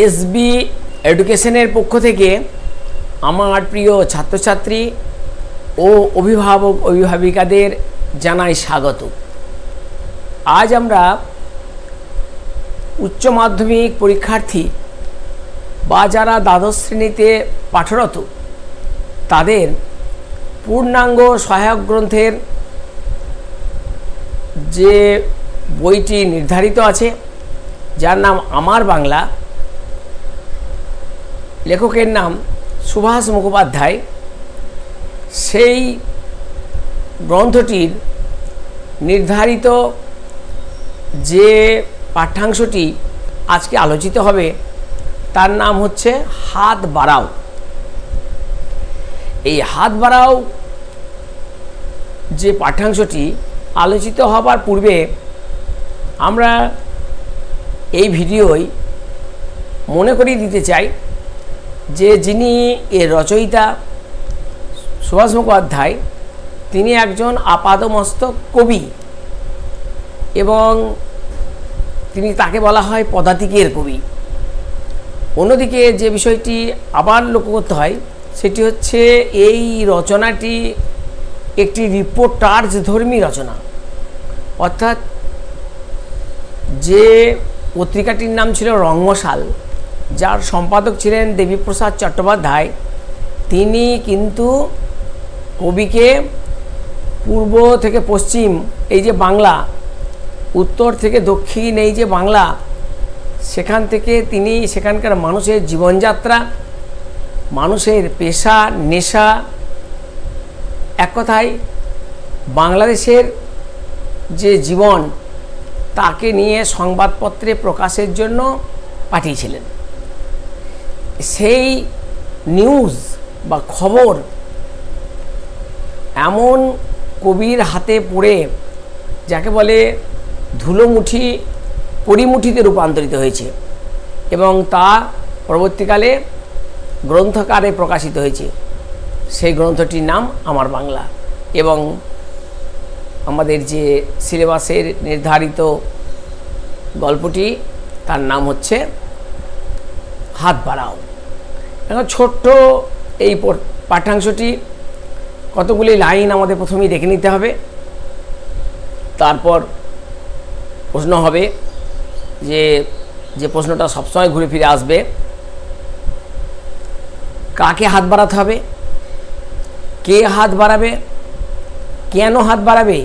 SB এডুকেশনের পক্ষ থেকে আমার প্রিয় ছাত্রছাত্রী ও অভিভাবক অভিভাবিকাদের জানাই স্বাগত। আজ আমরা উচ্চ মাধ্যমিক পরীক্ষার্থী বা যারা দ্বাদশ শ্রেণীতে পাঠরত তাদের পূর্ণাঙ্গ সহায়ক গ্রন্থের যে বইটি নির্ধারিত আছে, যার নাম আমার বাংলা, লেখকের নাম সুভাষ মুখোপাধ্যায়, সেই গ্রন্থটির নির্ধারিত যে পাঠ্যাংশটি আজকে আলোচিত হবে তার নাম হচ্ছে হাত বাড়াও। এই হাত বাড়াও যে পাঠ্যাংশটি আলোচিত হবার পূর্বে আমরা এই ভিডিওয় মনে করিয়ে দিতে চাই যে যিনি এর রচয়িতা সুভাষ মুখোপাধ্যায়, তিনি একজন আপাদমস্তক কবি এবং তাকে বলা হয় পদাতিকের কবি। অন্যদিকে যে বিষয়টি আবার লক্ষ্য করতে হয় সেটি হচ্ছে এই রচনাটি একটি রিপোর্টার্জ ধর্মী রচনা, অর্থাৎ যে পত্রিকাটির নাম ছিল রঙ্গশাল, যার সম্পাদক ছিলেন দেবীপ্রসাদ চট্টোপাধ্যায়, তিনি কিন্তু কবিকে পূর্ব থেকে পশ্চিম এই যে বাংলা, উত্তর থেকে দক্ষিণ এই যে বাংলা, সেখান থেকে তিনি সেখানকার মানুষের জীবনযাত্রা, মানুষের পেশা নেশা, এক কথায় বাংলাদেশের যে জীবন তাকে নিয়ে সংবাদপত্রে প্রকাশের জন্য পাঠিয়েছিলেন। সেই নিউজ বা খবর এমন কবির হাতে পড়ে যাকে বলে ধুলোমুঠি পরিমুঠিতে রূপান্তরিত হয়েছে এবং তা পরবর্তীকালে গ্রন্থকারে প্রকাশিত হয়েছে। সেই গ্রন্থটির নাম আমার বাংলা এবং আমাদের যে সিলেবাসের নির্ধারিত গল্পটি তার নাম হচ্ছে হাত বাড়াও। এখন ছোট্ট এই পাঠ্যাংশটি কতগুলি লাইন আমাদের প্রথমেই দেখে নিতে হবে, তারপর প্রশ্ন হবে যে প্রশ্নটা সবসময় ঘুরে ফিরে আসবে, কাকে হাত বাড়াতে হবে, কে হাত বাড়াবে, কেন হাত বাড়াবে,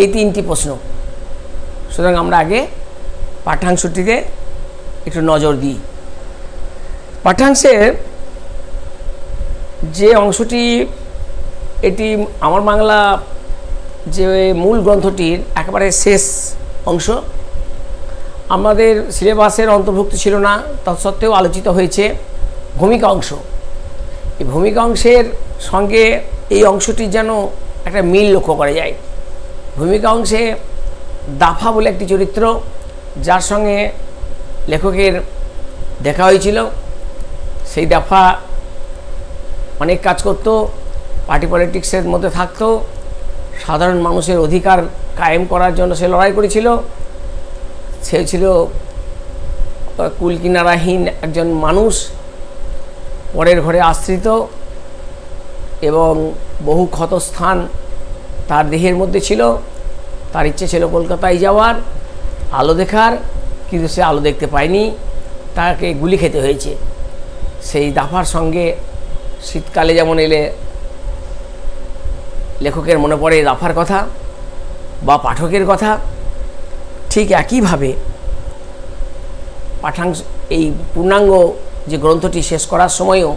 এই তিনটি প্রশ্ন। সুতরাং আমরা আগে পাঠ্যাংশটিতে একটু নজর দিই। পাঠ্যাংশের যে অংশটি, এটি আমার বাংলা যে মূল গ্রন্থটির একেবারে শেষ অংশ, আমাদের সিলেবাসের অন্তর্ভুক্ত ছিল না, তৎসত্ত্বেও আলোচিত হয়েছে ভূমিকা অংশ। এই ভূমিকা অংশের সঙ্গে এই অংশটির যেন একটা মিল লক্ষ্য করা যায়। ভূমিকা অংশে দাফা বলে একটি চরিত্র, যার সঙ্গে লেখকের দেখা হয়েছিল। সেই দাফা অনেক কাজ করত, পার্টি পলিটিক্সের মধ্যে থাকতো, সাধারণ মানুষের অধিকার কায়েম করার জন্য সে লড়াই করেছিল। সে ছিল কুলকিনারাহীন একজন মানুষ, পরের ঘরে আশ্রিত, এবং বহু ক্ষতস্থান তার দেহের মধ্যে ছিল। তার ইচ্ছে ছিল কলকাতায় যাওয়ার, আলো দেখার, কিন্তু সে আলো দেখতে পায়নি, তাকে গুলি খেতে হয়েছে। সেই দাফার সঙ্গে শীতকালে যেমন এলে লেখকের মনে পড়ে দাফার কথা বা পাঠকের কথা, ঠিক একইভাবে পাঠ্যাংশ এই পূর্ণাঙ্গ যে গ্রন্থটি শেষ করার সময়ও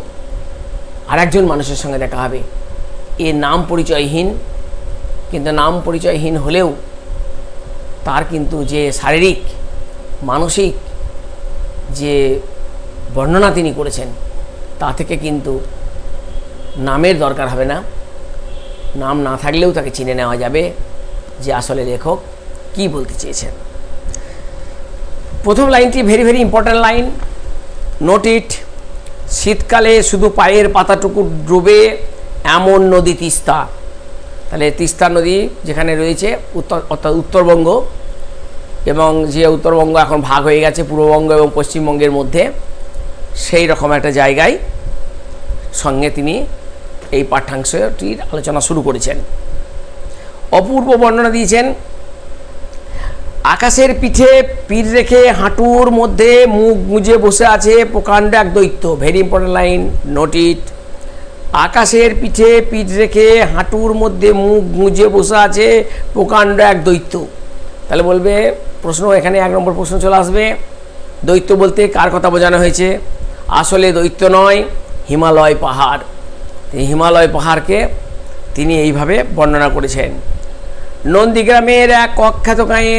আরেকজন মানুষের সঙ্গে দেখা হবে। এর নাম পরিচয়হীন, কিন্তু নাম পরিচয়হীন হলেও তার কিন্তু যে শারীরিক মানসিক যে বর্ণনা তিনি করেছেন তা থেকে কিন্তু নামের দরকার হবে না। নাম না থাকলেও তাকে চিনে নেওয়া যাবে যে আসলে লেখক কি বলতে চেয়েছেন। প্রথম লাইনটি very very important line, note ইট। শীতকালে শুধু পায়ের পাতাটুকু ডুবে এমন নদী তিস্তা। তাহলে তিস্তা নদী যেখানে রয়েছে অর্থাৎ উত্তরবঙ্গ, এবং যে উত্তরবঙ্গ এখন ভাগ হয়ে গেছে পূর্ববঙ্গ এবং পশ্চিমবঙ্গের মধ্যে, সেই রকম একটা জায়গায় সঙ্গে তিনি এই পাঠ্যাংশটির আলোচনা শুরু করেছেন। অপূর্ব বর্ণনা দিয়েছেন। আকাশের পিঠে পিঠ রেখে হাঁটুর মধ্যে মুখ গুঁজে বসে আছে প্রকাণ্ড এক দৈত্য। ভেরি ইম্পর্টেন্ট লাইন, নোট ইট। আকাশের পিঠে পিঠ রেখে হাঁটুর মধ্যে মুখ গুঁজে বসে আছে প্রকাণ্ড এক দৈত্য। তাহলে বলবে প্রশ্ন, এখানে 1 নম্বর প্রশ্ন চলে আসবে, দৈত্য বলতে কার কথা বোঝানো হয়েছে? আসলে দৈত্য নয়, হিমালয় পাহাড়। এই হিমালয় পাহাড়কে তিনি এইভাবে বর্ণনা করেছেন। নন্দীগ্রামের এক অখ্যাত গাঁয়ে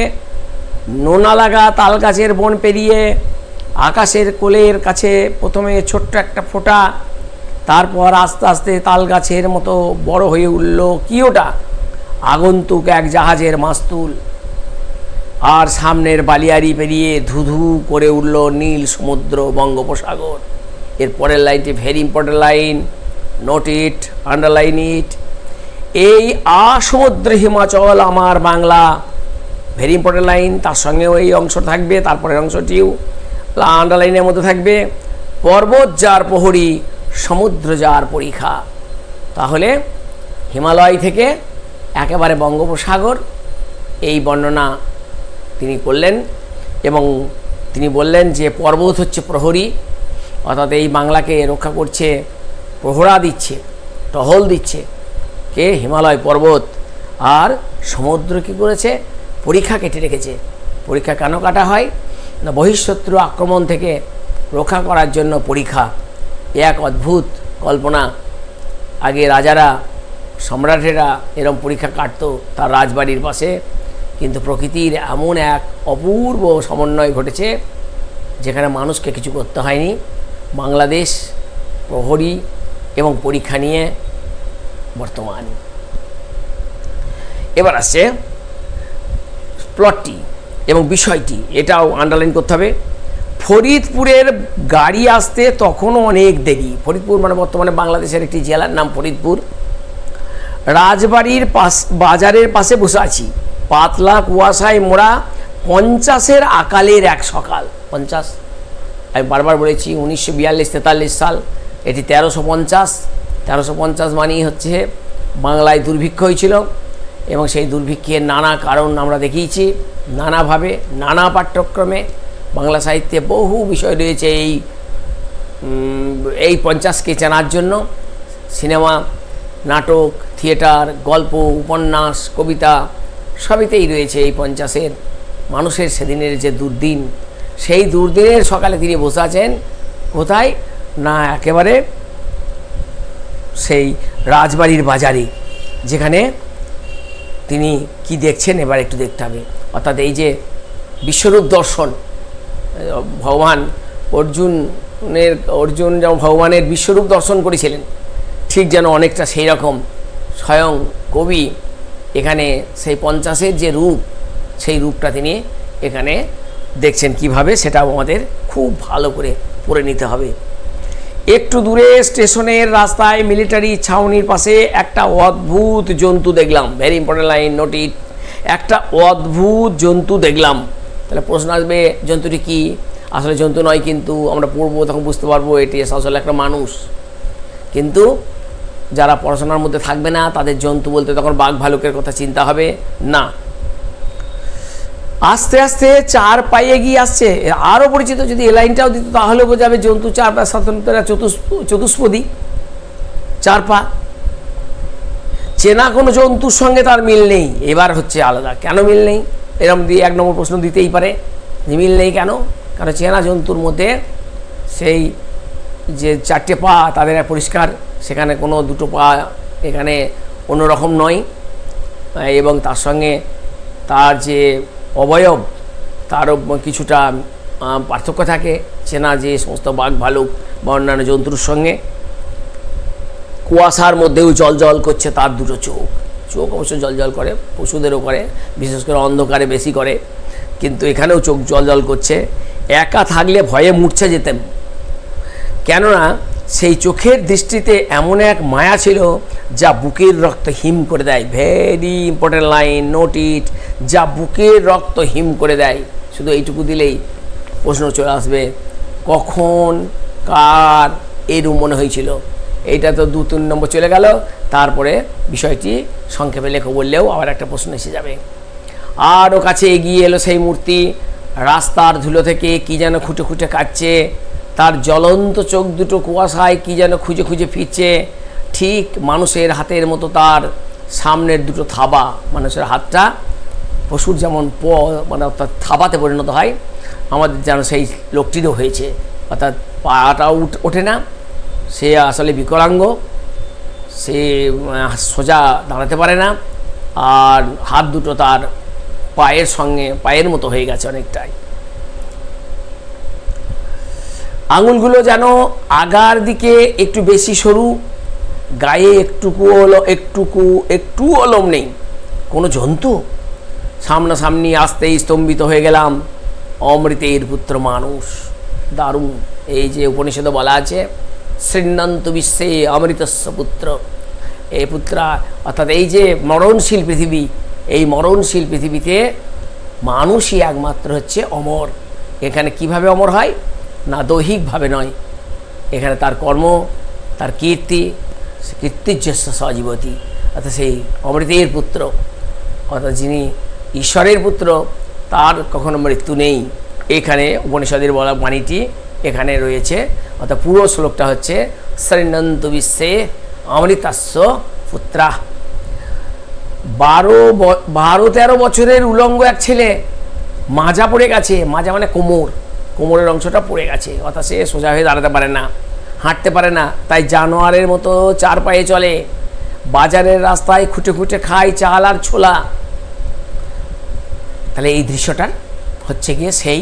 নোনা লাগা তাল গাছের বন পেরিয়ে আকাশের কোলের কাছে প্রথমে ছোট্ট একটা ফোঁটা, তারপর আস্তে আস্তে তাল গাছের মতো বড় হয়ে উঠল কি ওটা? আগন্তুক এক জাহাজের মাস্তুল। আর সামনের বালিয়াড়ি পেরিয়ে ধুধু করে উঠল নীল সমুদ্র বঙ্গোপসাগর। এর পরের লাইনটি very important line, note it, underline it. এই আসমুদ্র হিমাচল আমার বাংলা। ভেরি ইম্পর্টেন্ট লাইন, তার সঙ্গেও এই অংশ থাকবে, তারপরের অংশটিও আন্ডারলাইনের মধ্যে থাকবে। পর্বত যার প্রহরী, সমুদ্র যার পরীক্ষা। তাহলে হিমালয় থেকে একেবারে বঙ্গোপসাগর এই বর্ণনা তিনি করলেন এবং তিনি বললেন যে পর্বত হচ্ছে প্রহরী, অর্থাৎ এই বাংলাকে রক্ষা করছে, প্রহরা দিচ্ছে, টহল দিচ্ছে কে? হিমালয় পর্বত। আর সমুদ্র কী করেছে? পরীক্ষা কেটে রেখেছে। পরীক্ষা কেন কাটা হয় না? বহিঃশত্রু আক্রমণ থেকে রক্ষা করার জন্য পরীক্ষা। এক অদ্ভুত কল্পনা। আগে রাজারা, সম্রাটেরা এরম পরীক্ষা কাটত তার রাজবাড়ির পাশে, কিন্তু প্রকৃতির এমন এক অপূর্ব সমন্বয় ঘটেছে যেখানে মানুষকে কিছু করতে হয়নি। বাংলাদেশ প্রহরী এবং পরীক্ষা নিয়ে বর্তমান। এবার আসছে প্লটটি এবং বিষয়টি, এটাও আন্ডারলাইন করতে হবে। ফরিদপুরের গাড়ি আসতে তখনও অনেক দেরি। ফরিদপুর মানে বর্তমানে বাংলাদেশের একটি জেলার নাম ফরিদপুর। রাজবাড়ির বাজারের পাশে বসে আছি, পাতলা কুয়াশায় মোড়া 50-এর আকালের এক সকাল। 50, আমি বারবার বলেছি 1942-43 সাল, এটি 1350। 1350 মানেই হচ্ছে বাংলায় দুর্ভিক্ষ হয়েছিল এবং সেই দুর্ভিক্ষের নানা কারণ আমরা দেখিয়েছি নানাভাবে, নানা পাঠ্যক্রমে। বাংলা সাহিত্যে বহু বিষয় রয়েছে এই 50কে চেনার জন্য। সিনেমা, নাটক, থিয়েটার, গল্প, উপন্যাস, কবিতা সবইতেই রয়েছে এই 50-এর মানুষের সেদিনের যে দুর্দিন। সেই দুর্দিনের সকালে তিনি বসে আছেন কোথায় না? একেবারে সেই রাজবাড়ির বাজারে, যেখানে তিনি কি দেখছেন এবার একটু দেখতে হবে। অর্থাৎ এই যে বিশ্বরূপ দর্শন, ভগবান অর্জুন যেমন ভগবানের বিশ্বরূপ দর্শন করেছিলেন, ঠিক যেন অনেকটা সেই রকম স্বয়ং কবি এখানে সেই 50-এর যে রূপ, সেই রূপটা তিনি এখানে দেখছেন কিভাবে, সেটাও আমাদের খুব ভালো করে পড়ে নিতে হবে। একটু দূরে স্টেশনের রাস্তায় মিলিটারি ছাউনির পাশে একটা অদ্ভুত জন্তু দেখলাম। ভেরি ইম্পর্টেন্ট লাইন, নোট ইট। একটা অদ্ভুত জন্তু দেখলাম। তাহলে প্রশ্ন আসবে জন্তুটি কি? আসলে জন্তু নয়, কিন্তু আমরা পড়বো তখন বুঝতে পারবো এটি আসলে একটা মানুষ। কিন্তু যারা পড়াশোনার মধ্যে থাকবে না তাদের জন্তু বলতে তখন বাঘ ভালুকের কথা চিন্তা হবে না। আস্তে আস্তে 4 পায়ে এগিয়ে আসছে। আরও পরিচিত যদি এ লাইনটাও দিত তাহলে বোঝাবে জন্তু 4 পা, সাধারণত চতুষ্পদী, 4 পা। চেনা কোনো জন্তুর সঙ্গে তার মিল নেই। এবার হচ্ছে আলাদা। কেন মিল নেই? এরকম দিয়ে 1 নম্বর প্রশ্ন দিতেই পারে যে মিল নেই কেন? কারণ চেনা জন্তুর মধ্যে সেই যে 4টে পা তাদের পরিষ্কার, সেখানে কোনো 2টো পা এখানে অন্যরকম নয়, এবং তার সঙ্গে তার যে অবয়ব তারও কিছুটা পার্থক্য থাকে চেনা যে সমস্ত বাঘ ভালুক বা অন্যান্য জন্তুর সঙ্গে। কুয়াশার মধ্যেও জল করছে তার 2টো চোখ অবশ্য জল করে, পশুদেরও করে, বিশেষ করে অন্ধকারে বেশি করে, কিন্তু এখানেও চোখ জল করছে। একা থাকলে ভয়ে মূর্ছা যেতেন, কেননা সেই চোখের দৃষ্টিতে এমন এক মায়া ছিল যা বুকের রক্ত হিম করে দেয়। ভেরি ইম্পর্টেন্ট লাইন, নোট ইট। যা বুকের রক্ত হিম করে দেয়। শুধু এইটুকু দিলেই প্রশ্ন চলে আসবে, কখন কার এরূপ মনে হয়েছিল। এইটা তো 2-3 নম্বর চলে গেল। তারপরে বিষয়টি সংক্ষেপে লেখো বললেও আবার একটা প্রশ্ন এসে যাবে। আরও কাছে এগিয়ে এলো সেই মূর্তি। রাস্তার ধুলো থেকে কি যেন খুঁটে খুঁটে কাটছে, তার জ্বলন্ত চোখ দুটো কুয়াশায় কি যেন খুঁজে খুঁজে ফিরছে। ঠিক মানুষের হাতের মতো তার সামনের দুটো থাবা, মানুষের হাতটা পশুর যেমন মানে অর্থাৎ থাবাতে পরিণত হয়, আমাদের যেন সেই লোকটিরও হয়েছে। অর্থাৎ পাটাও ওঠে না, সে আসলে বিকলাঙ্গ, সে সোজা দাঁড়াতে পারে না, আর হাত দুটো তার পায়ের সঙ্গে পায়ের মতো হয়ে গেছে অনেকটাই। আঙুলগুলো যেন আগার দিকে একটু বেশি সরু, গায়ে একটু লোম নেই। কোনো জন্তু? সামনাসামনি আসতেই স্তম্ভিত হয়ে গেলাম। অমৃতের পুত্র মানুষ, দারুণ। এই যে উপনিষদে বলা আছে, শৃণ্বন্ত বিশ্বে অমৃতস্য পুত্র, এই পুত্রা, অর্থাৎ এই যে মরণশীল পৃথিবী, এই মরণশীল পৃথিবীতে মানুষই একমাত্র হচ্ছে অমর। এখানে কিভাবে অমর হয় না, দৈহিকভাবে নয়, এখানে তার কর্ম, তার কীর্তির্যস্য সজীবতী, অর্থাৎ সেই অমৃতের পুত্র, অর্থাৎ যিনি ঈশ্বরের পুত্র, তার কখনো মৃত্যু নেই। এখানে উপনিষদের বলা বাণীটি এখানে রয়েছে। অর্থাৎ পুরো শ্লোকটা হচ্ছে শৃণ্বন্ত বিশ্বে অমৃতস্য পুত্রা। 12-13 বছরের উলঙ্গ এক ছেলে, মাজা পড়ে গেছে। মাজা মানে কোমরের অংশটা পড়ে গেছে, অর্থাৎ সে সোজা হয়ে দাঁড়াতে পারে না, হাঁটতে পারে না, তাই জানোয়ারের মতো 4 পায়ে চলে। বাজারের রাস্তায় খুঁটে খুঁটে খায় চাল আর ছোলা। তাহলে এই দৃশ্যটা হচ্ছে গিয়ে সেই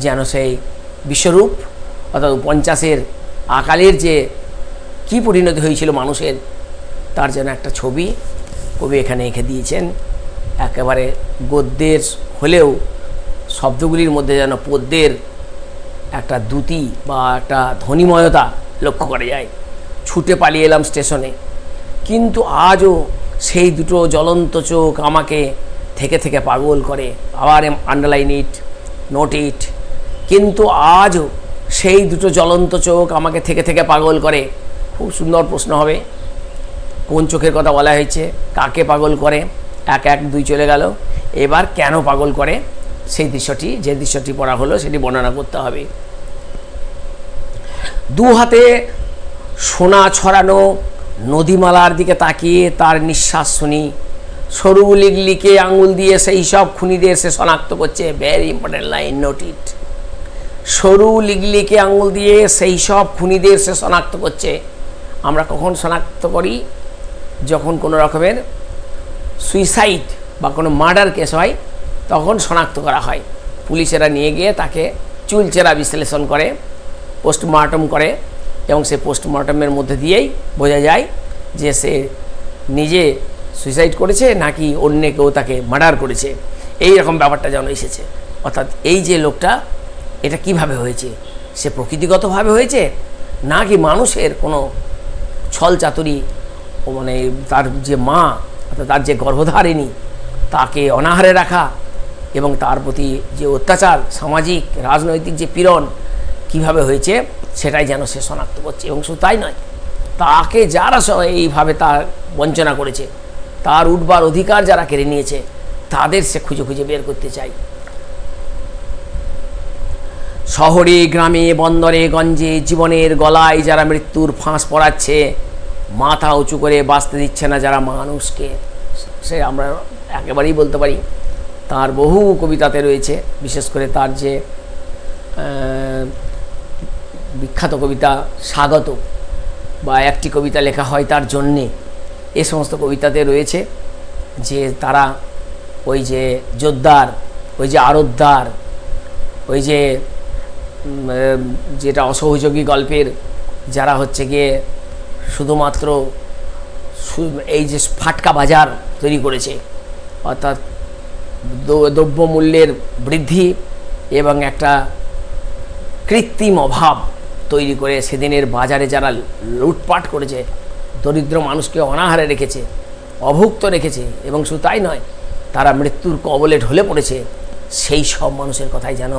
যেন সেই বিশ্বরূপ, অর্থাৎ 50-এর আকালের যে কি পরিণতি হয়েছিল মানুষের, তার যেন একটা ছবি কবি এখানে এঁকে দিয়েছেন। একেবারে গদ্যের হলেও শব্দগুলির মধ্যে যেন পদ্যের একটা দ্যুতি বা একটা ধ্বনিময়তা লক্ষ্য করা যায়। ছুটে পালিয়ে এলাম স্টেশনে, কিন্তু আজও সেই দুটো জ্বলন্ত চোখ আমাকে থেকে থেকে পাগল করে। আবার আন্ডারলাইন ইট, নোট ইট। কিন্তু আজও সেই দুটো জ্বলন্ত চোখ আমাকে থেকে থেকে পাগল করে। খুব সুন্দর প্রশ্ন হবে, কোন চোখের কথা বলা হয়েছে, কাকে পাগল করে? 1-1-2 চলে গেল। এবার কেন পাগল করে সেই দৃশ্যটি, যে দৃশ্যটি পড়া হলো সেটি বর্ণনা করতে হবে। 2 হাতে সোনা ছড়ানো নদীমালার দিকে তাকিয়ে তার নিঃশ্বাস শুনি। সরু লিগলিকে আঙুল দিয়ে সেই সব খুনিদের সে শনাক্ত করছে। ভেরি ইম্পর্টেন্ট লাইন, নোট ইট। সরু লিগলিকে আঙুল দিয়ে সেই সব খুনিদের সে শনাক্ত করছে। আমরা কখন শনাক্ত করি? যখন কোনো রকমের সুইসাইড বা কোনো মার্ডার কেস হয়, তখন শনাক্ত করা হয়। পুলিশেরা নিয়ে গিয়ে তাকে চুলচেরা বিশ্লেষণ করে, পোস্টমর্টম করে, এবং সে পোস্টমর্টমের মধ্যে দিয়েই বোঝা যায় যে সে নিজে সুইসাইড করেছে নাকি অন্য কেউ তাকে মার্ডার করেছে। এই রকম ব্যাপারটা যেন এসেছে। অর্থাৎ এই যে লোকটা, এটা কিভাবে হয়েছে? সে প্রকৃতিগতভাবে হয়েছে নাকি মানুষের কোনো ছল চাতুরি, মানে তার যে মা, অর্থাৎ তার যে গর্ভধারিণী, তাকে অনাহারে রাখা এবং তার প্রতি যে অত্যাচার, সামাজিক রাজনৈতিক যে পীড়ন কিভাবে হয়েছে, সেটাই যেন সে শনাক্ত করছে। এবং শুধু তাই নয়, তাকে যারা এইভাবে তার বঞ্চনা করেছে, তার উঠবার অধিকার যারা কেড়ে নিয়েছে, তাদের সে খুঁজে খুঁজে বের করতে চায়। শহরে গ্রামে বন্দরে গঞ্জে জীবনের গলায় যারা মৃত্যুর ফাঁস পড়াচ্ছে, মাথা উঁচু করে বাঁচতে দিচ্ছে না যারা মানুষকে, সে আমরা একেবারেই বলতে পারি তার বহু কবিতাতে রয়েছে। বিশেষ করে তার যে বিখ্যাত কবিতা স্বাগত, বা একটি কবিতা লেখা হয় তার জন্যে, এ সমস্ত কবিতাতে রয়েছে যে তারা ওই যে জোদ্দার, ওই যে আরতদার, ওই যে যেটা অসহযোগী গল্পের যারা হচ্ছে গিয়ে শুধুমাত্র এই যে ফাটকা বাজার তৈরি করেছে, অর্থাৎ দ্রব্যমূল্যের বৃদ্ধি এবং একটা কৃত্রিম অভাব তৈরি করে সেদিনের বাজারে যারা লুটপাট করেছে, দরিদ্র মানুষকে অনাহারে রেখেছে, অভুক্ত রেখেছে, এবং শুধু তাই নয়, তারা মৃত্যুর কবলে ঢলে পড়েছে, সেই সব মানুষের কথাই যেন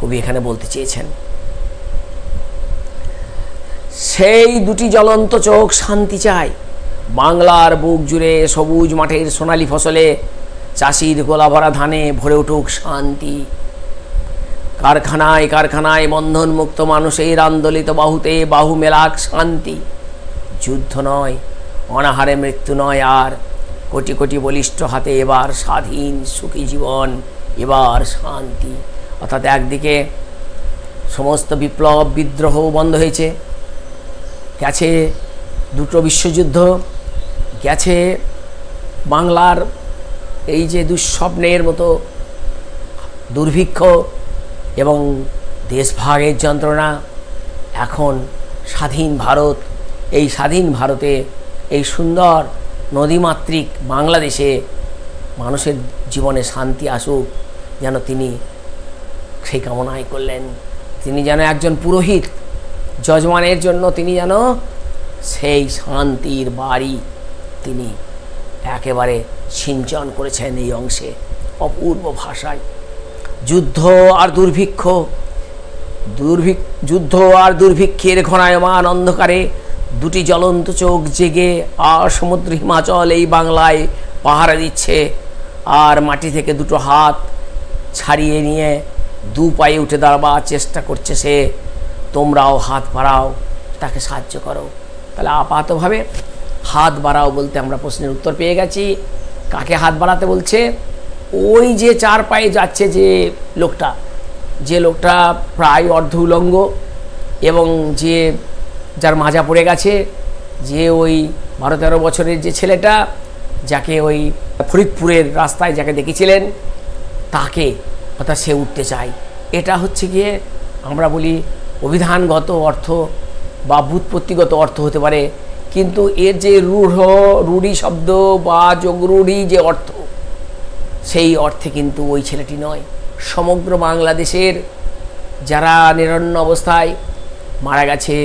কবি এখানে বলতে চেয়েছেন। সেই দুটি জ্বলন্ত চোখ শান্তি চায়। বাংলার বুক জুড়ে সবুজ মাঠের সোনালি ফসলে, চাষির গোলা ভরা ধানে ভরে উঠুক শান্তি। কারখানায় কারখানায় বন্ধন মুক্ত মানুষের আন্দোলিত বাহুতে বাহু মেলাক শান্তি। যুদ্ধ নয়, অনাহারে মৃত্যু নয় আর, কোটি কোটি বলিষ্ঠ হাতে এবার স্বাধীন সুখী জীবন, এবার শান্তি। অর্থাৎ একদিকে সমস্ত বিপ্লব বিদ্রোহ বন্ধ হয়েছে, গেছে দুটো বিশ্বযুদ্ধ, গেছে বাংলার এই যে দুঃস্বপ্নের মতো দুর্ভিক্ষ এবং দেশভাগের যন্ত্রণা। এখন স্বাধীন ভারত, এই স্বাধীন ভারতে এই সুন্দর নদীমাতৃক বাংলাদেশে মানুষের জীবনে শান্তি আসুক, যেন তিনি সেই কামনাই করলেন। তিনি যেন একজন পুরোহিত যজমানের জন্য তিনি যেন সেই শান্তির বাড়ি তিনি একেবারে সিঞ্চন করেছেন এই অংশে অপূর্ব ভাষায়। যুদ্ধ আর দুর্ভিক্ষের ঘনায়মান অন্ধকারে দুটি জ্বলন্ত চোখ জেগে আর সমুদ্র হিমাচল এই বাংলায় পাহারা দিচ্ছে। আর মাটি থেকে দুটো হাত ছাড়িয়ে নিয়ে দু পায়ে উঠে দাঁড়াবার চেষ্টা করছে সে। তোমরাও হাত বাড়াও, তাকে সাহায্য করো। তাহলে আপাতভাবে হাত বাড়াও বলতে আমরা প্রশ্নের উত্তর পেয়ে গেছি। কাকে হাত বাড়াতে বলছে? ওই যে চার পায়ে যাচ্ছে যে লোকটা প্রায় অর্ধ উলঙ্গ এবং যার মাজা পড়ে গেছে, যে ওই 12-13 বছরের যে ছেলেটা যাকে ওই ফরিদপুরের রাস্তায় যাকে দেখেছিলেন তাকে, অর্থাৎ সে উঠতে চায়। এটা হচ্ছে গিয়ে আমরা বলি অভিধানগত অর্থ বা ব্যুৎপত্তিগত অর্থ হতে পারে, কিন্তু এর যে রূঢ়ি শব্দ বা যোগরূঢ়ি যে অর্থ, সেই অর্থে কিন্তু ওই ছেলেটি নয়। সমগ্র বাংলাদেশের যারা নিরন্ন অবস্থায় মারা গেছে,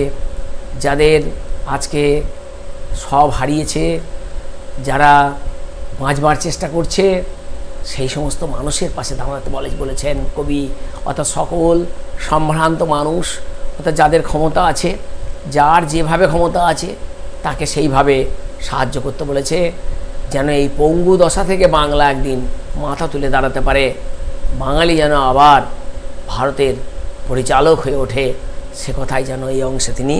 যাদের আজকে সব হারিয়েছে, যারা বাঁচবার চেষ্টা করছে, সেই সমস্ত মানুষের পাশে দাঁড়াতে বলেছেন কবি। অর্থাৎ সকল সম্ভ্রান্ত মানুষ, অর্থাৎ যাদের ক্ষমতা আছে, যার যেভাবে ক্ষমতা আছে তাকে সেইভাবে সাহায্য করতে বলেছে, যেন এই পঙ্গু দশা থেকে বাংলা একদিন মাথা তুলে দাঁড়াতে পারে, বাঙালি যেন আবার ভারতের পরিচালক হয়ে ওঠে। সে কথাই যেন এই অংশে তিনি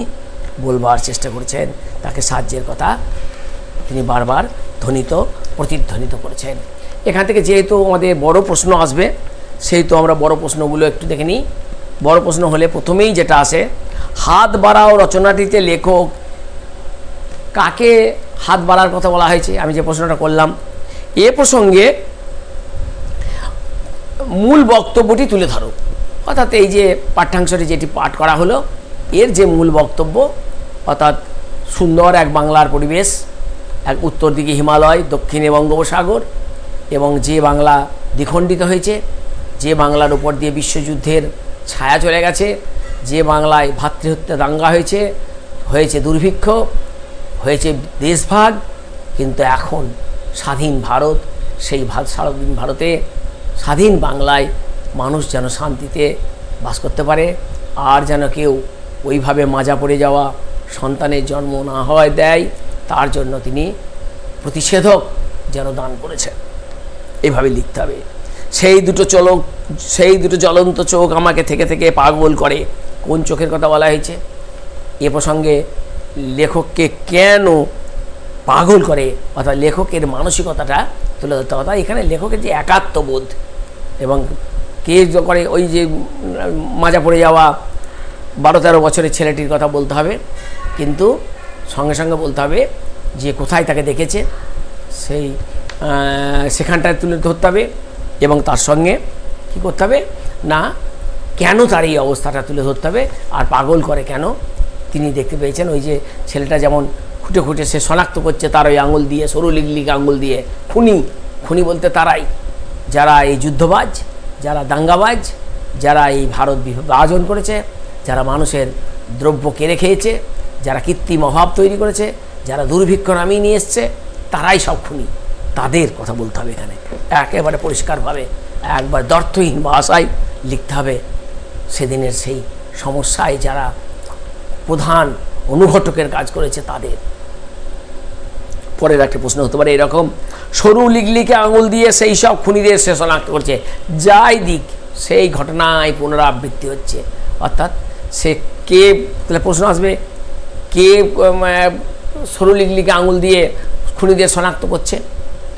বলবার চেষ্টা করেছেন। তাকে সাহায্যের কথা তিনি বারবার প্রতিধ্বনিত করেছেন। এখান থেকে যেহেতু আমাদের বড় প্রশ্ন আসবে, সেহেতু আমরা বড় প্রশ্নগুলো একটু দেখে নিই। বড় প্রশ্ন হলে প্রথমেই যেটা আসে, হাত বাড়াও রচনাটিতে লেখক কাকে হাত বাড়ার কথা বলা হয়েছে? আমি যে প্রশ্নটা করলাম এ প্রসঙ্গে মূল বক্তব্যটি তুলে ধরো। অর্থাৎ এই যে পাঠ্যাংশটি যেটি পাঠ করা হলো, এর যে মূল বক্তব্য, অর্থাৎ সুন্দর এক বাংলার পরিবেশ, এক উত্তর দিকে হিমালয়, দক্ষিণে বঙ্গোপসাগর, এবং যে বাংলা দ্বিখণ্ডিত হয়েছে, যে বাংলার উপর দিয়ে বিশ্বযুদ্ধের ছায়া চলে গেছে, যে বাংলায় ভ্রাতৃহত্যা দাঙ্গা হয়েছে দুর্ভিক্ষ, হয়েছে দেশভাগ, কিন্তু এখন স্বাধীন ভারত, সেই স্বাধীন ভারতে স্বাধীন বাংলায় মানুষ যেন শান্তিতে বাস করতে পারে, আর যেন কেউ ওইভাবে মাজা পড়ে যাওয়া সন্তানের জন্ম না হয় দেয়, তার জন্য তিনি প্রতিষেধক যেন দান করেছেন। এইভাবে লিখতে হবে। সেই দুটো জ্বলন্ত চোখ আমাকে থেকে থেকে পাগল করে। কোন চোখের কথা বলা হয়েছে? এ প্রসঙ্গে লেখককে কেন পাগল করে, অর্থাৎ লেখকের মানসিকতাটা তুলে ধরতে হবে। এখানে লেখকের যে একাত্মবোধ, এবং কে করে ওই যে মাজা পড়ে যাওয়া 12-13 বছরের ছেলেটির কথা বলতে হবে, কিন্তু সঙ্গে সঙ্গে বলতে হবে যে কোথায় তাকে দেখেছে, সেখানটায় তুলে ধরতে হবে, এবং তার সঙ্গে কী করতে হবে না, কেন তার এই অবস্থাটা তুলে ধরতে হবে, আর পাগল করে কেন। তিনি দেখতে পেয়েছেন ওই যে ছেলেটা যেমন খুঁটে খুঁটে সে শনাক্ত করছে তার ওই আঙুল দিয়ে, সরু লিগলিগ আঙুল দিয়ে, খুনি বলতে তারাই যারা এই যুদ্ধবাজ, যারা দাঙ্গাবাজ, যারা এই ভারত বিভাজন করেছে, যারা মানুষের দ্রব্য কেড়ে খেয়েছে, যারা কৃত্রিম অভাব তৈরি করেছে, যারা দুর্ভিক্ষ নামিয়ে নিয়ে এসছে, তারাই সব খুনি। তাদের কথা বলতে হবে এখানে একেবারে পরিষ্কারভাবে, একবার দ্ব্যর্থহীন ভাষায় লিখতে হবে। সেদিনের সেই সমস্যায় যারা প্রধান অনুঘটকের কাজ করেছে তাদের। পরের একটা প্রশ্ন হতে পারে এরকম, সরু লিগলিকে আঙুল দিয়ে সেই সব খুনিদের সে শনাক্ত করছে, যাই দিক সেই ঘটনায় পুনরাবৃত্তি হচ্ছে। অর্থাৎ সে কে, তাহলে প্রশ্ন আসবে কে সরু লিগলিকে আঙুল দিয়ে খুনিদের শনাক্ত করছে?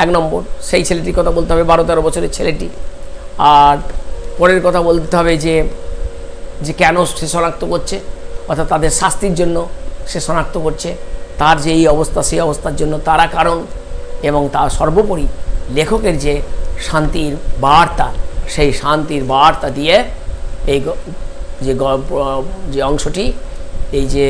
1 নম্বর সেই ছেলেটির কথা বলতে হবে, 12-13 বছরের ছেলেটি। আর পরের কথা বলতে হবে যে কেন সে শনাক্ত করছে, অর্থাৎ তাদের শাস্তির জন্য সে শনাক্ত করছে, তার যে এই অবস্থা সেই অবস্থার জন্য তারা কারণ, এবং তার সর্বোপরি লেখকের যে শান্তির বার্তা, সেই শান্তির বার্তা দিয়ে এই যে অংশটি, এই যে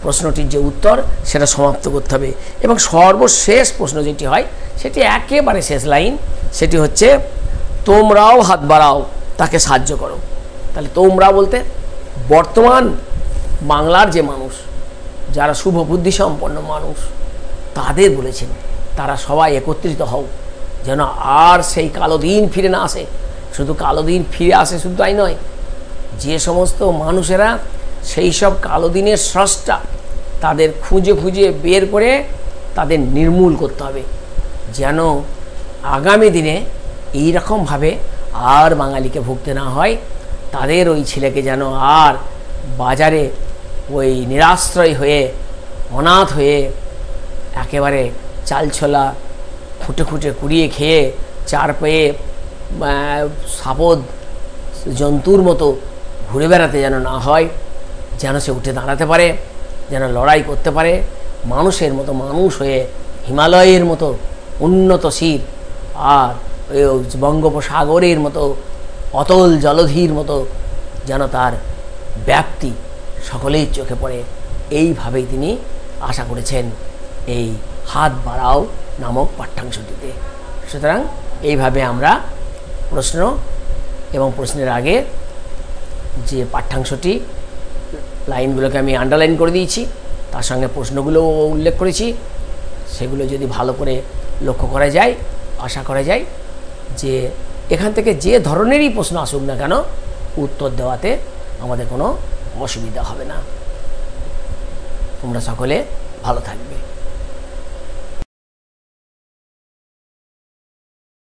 প্রশ্নটির যে উত্তর সেটা সমাপ্ত করতে হবে। এবং সর্বশেষ প্রশ্ন যেটি হয় সেটি একেবারে শেষ লাইন, সেটি হচ্ছে তোমরাও হাত বাড়াও তাকে সাহায্য করো। তাহলে তোমরা বলতে বর্তমান বাংলার যে মানুষ, যারা শুভ বুদ্ধিসম্পন্ন মানুষ, তাদের বলেছেন তারা সবাই একত্রিত হও, যেন আর সেই কালো দিন ফিরে না আসে। শুধু কালো দিন ফিরে আসে শুধু তাই নয়, যে সমস্ত মানুষেরা সেই সব কালো দিনের স্রষ্টা, তাদের খুঁজে খুঁজে বের করে তাদের নির্মূল করতে হবে, যেন আগামী দিনে এই রকমভাবে আর বাঙালিকে ভুগতে না হয়। তাদের ওই ছেলেকে যেন আর বাজারে ওই নিরাশ্রয় হয়ে, অনাথ হয়ে, একেবারে চালছোলা খুঁটে খুঁটে কুড়িয়ে খেয়ে চার পায়ে সাপদ জন্তুর মতো ঘুরে বেড়াতে যেন না হয়, যেন সে উঠে দাঁড়াতে পারে, যেন লড়াই করতে পারে, মানুষের মতো মানুষ হয়ে হিমালয়ের মতো উন্নতশীল আর ওই বঙ্গোপসাগরের মতো অতল জলধির মতো যেন তার ব্যাপ্তি সকলেই চোখে পড়ে। এইভাবেই তিনি আশা করেছেন এই হাত বাড়াও নামক পাঠ্যাংশটিতে। সুতরাং এইভাবে আমরা প্রশ্ন এবং প্রশ্নের আগে যে পাঠ্যাংশটি লাইনগুলোকে আমি আন্ডারলাইন করে দিয়েছি, তার সঙ্গে প্রশ্নগুলোও উল্লেখ করেছি, সেগুলো যদি ভালো করে লক্ষ্য করা যায়, আশা করা যায় যে এখান থেকে যে ধরনেরই প্রশ্ন আসুক না কেন উত্তর দেওয়াতে আমাদের কোনো অসুবিধা হবে না। তোমরা সকলে ভালো থাকবে।